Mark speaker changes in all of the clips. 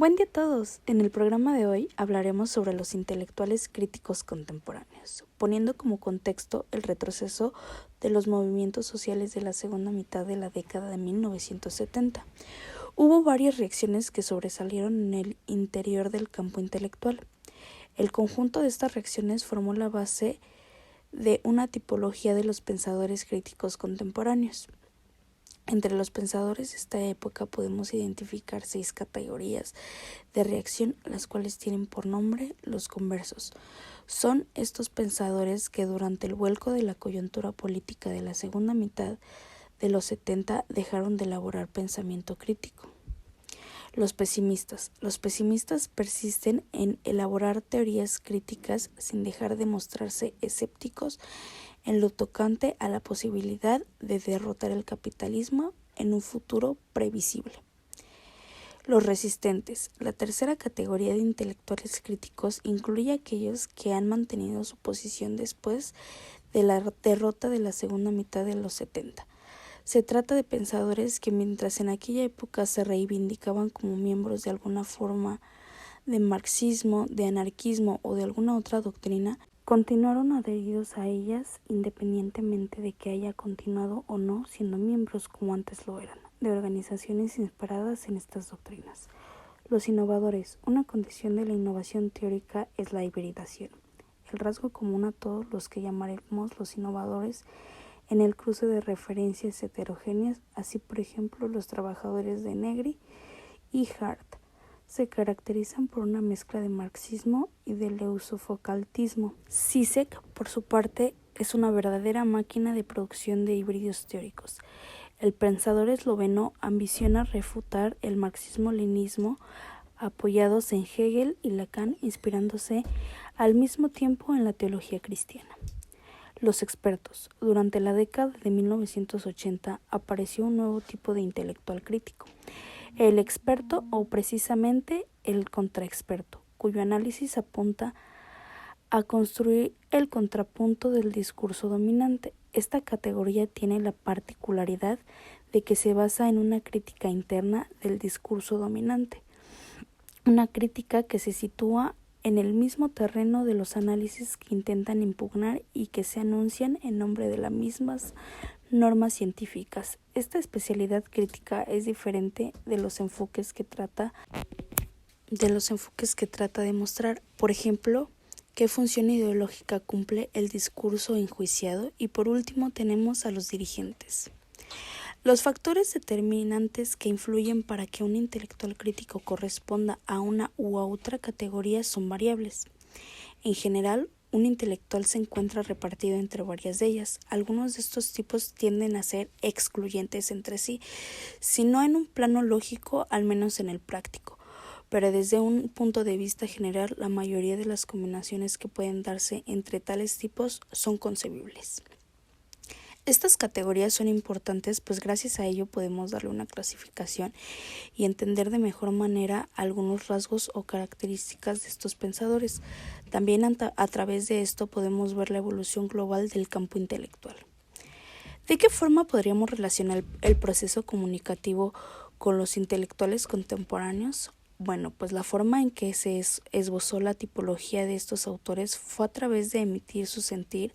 Speaker 1: Buen día a todos. En el programa de hoy hablaremos sobre los intelectuales críticos contemporáneos, poniendo como contexto el retroceso de los movimientos sociales de la segunda mitad de la década de 1970. Hubo varias reacciones que sobresalieron en el interior del campo intelectual. El conjunto de estas reacciones formó la base de una tipología de los pensadores críticos contemporáneos. Entre los pensadores de esta época podemos identificar 6 categorías de reacción, las cuales tienen por nombre los conversos. Son estos pensadores que durante el vuelco de la coyuntura política de la segunda mitad de los 70 dejaron de elaborar pensamiento crítico. Los pesimistas. Los pesimistas persisten en elaborar teorías críticas sin dejar de mostrarse escépticos en lo tocante a la posibilidad de derrotar el capitalismo en un futuro previsible. Los resistentes. La tercera categoría de intelectuales críticos incluye a aquellos que han mantenido su posición después de la derrota de la segunda mitad de los 70. Se trata de pensadores que mientras en aquella época se reivindicaban como miembros de alguna forma de marxismo, de anarquismo o de alguna otra doctrina, continuaron adheridos a ellas independientemente de que haya continuado o no siendo miembros como antes lo eran, de organizaciones inspiradas en estas doctrinas. Los innovadores. Una condición de la innovación teórica es la hibridación, el rasgo común a todos los que llamaremos los innovadores en el cruce de referencias heterogéneas, así por ejemplo los trabajadores de Negri y Hart se caracterizan por una mezcla de marxismo y de leusofocaltismo. Zizek, por su parte, es una verdadera máquina de producción de híbridos teóricos. El pensador esloveno ambiciona refutar el marxismo-leninismo apoyados en Hegel y Lacan, inspirándose al mismo tiempo en la teología cristiana. Los expertos. Durante la década de 1980 apareció un nuevo tipo de intelectual crítico, el experto o precisamente el contraexperto, cuyo análisis apunta a construir el contrapunto del discurso dominante. Esta categoría tiene la particularidad de que se basa en una crítica interna del discurso dominante, una crítica que se sitúa en el mismo terreno de los análisis que intentan impugnar y que se anuncian en nombre de las mismas normas científicas. Esta especialidad crítica es diferente de los enfoques que trata de mostrar, por ejemplo, qué función ideológica cumple el discurso enjuiciado, y por último tenemos a los dirigentes. Los factores determinantes que influyen para que un intelectual crítico corresponda a una u a otra categoría son variables. En general, un intelectual se encuentra repartido entre varias de ellas. Algunos de estos tipos tienden a ser excluyentes entre sí, si no en un plano lógico, al menos en el práctico. Pero desde un punto de vista general, la mayoría de las combinaciones que pueden darse entre tales tipos son concebibles. Estas categorías son importantes, pues gracias a ello podemos darle una clasificación y entender de mejor manera algunos rasgos o características de estos pensadores. También a través de esto podemos ver la evolución global del campo intelectual. ¿De qué forma podríamos relacionar el proceso comunicativo con los intelectuales contemporáneos? Bueno, pues la forma en que se esbozó la tipología de estos autores fue a través de emitir su sentir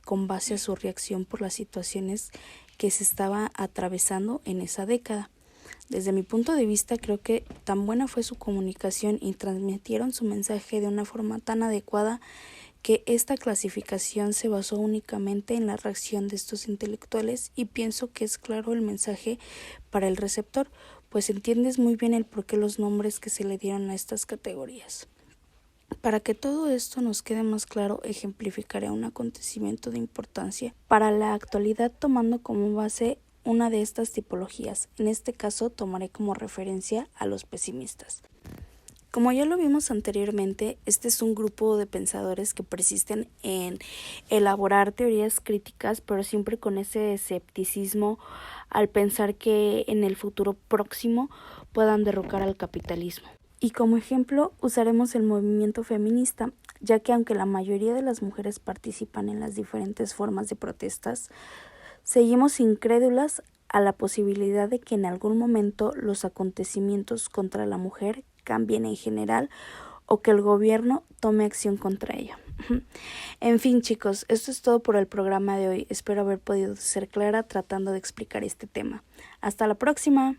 Speaker 1: con base a su reacción por las situaciones que se estaba atravesando en esa década. Desde mi punto de vista, creo que tan buena fue su comunicación y transmitieron su mensaje de una forma tan adecuada que esta clasificación se basó únicamente en la reacción de estos intelectuales, y pienso que es claro el mensaje para el receptor, pues entiendes muy bien el porqué los nombres que se le dieron a estas categorías. Para que todo esto nos quede más claro, ejemplificaré un acontecimiento de importancia para la actualidad tomando como base una de estas tipologías. En este caso tomaré como referencia a los pesimistas. Como ya lo vimos anteriormente, este es un grupo de pensadores que persisten en elaborar teorías críticas, pero siempre con ese escepticismo al pensar que en el futuro próximo puedan derrocar al capitalismo. Y como ejemplo usaremos el movimiento feminista, ya que aunque la mayoría de las mujeres participan en las diferentes formas de protestas, seguimos incrédulas a la posibilidad de que en algún momento los acontecimientos contra la mujer cambien en general o que el gobierno tome acción contra ella. En fin, chicos, esto es todo por el programa de hoy. Espero haber podido ser clara tratando de explicar este tema. Hasta la próxima.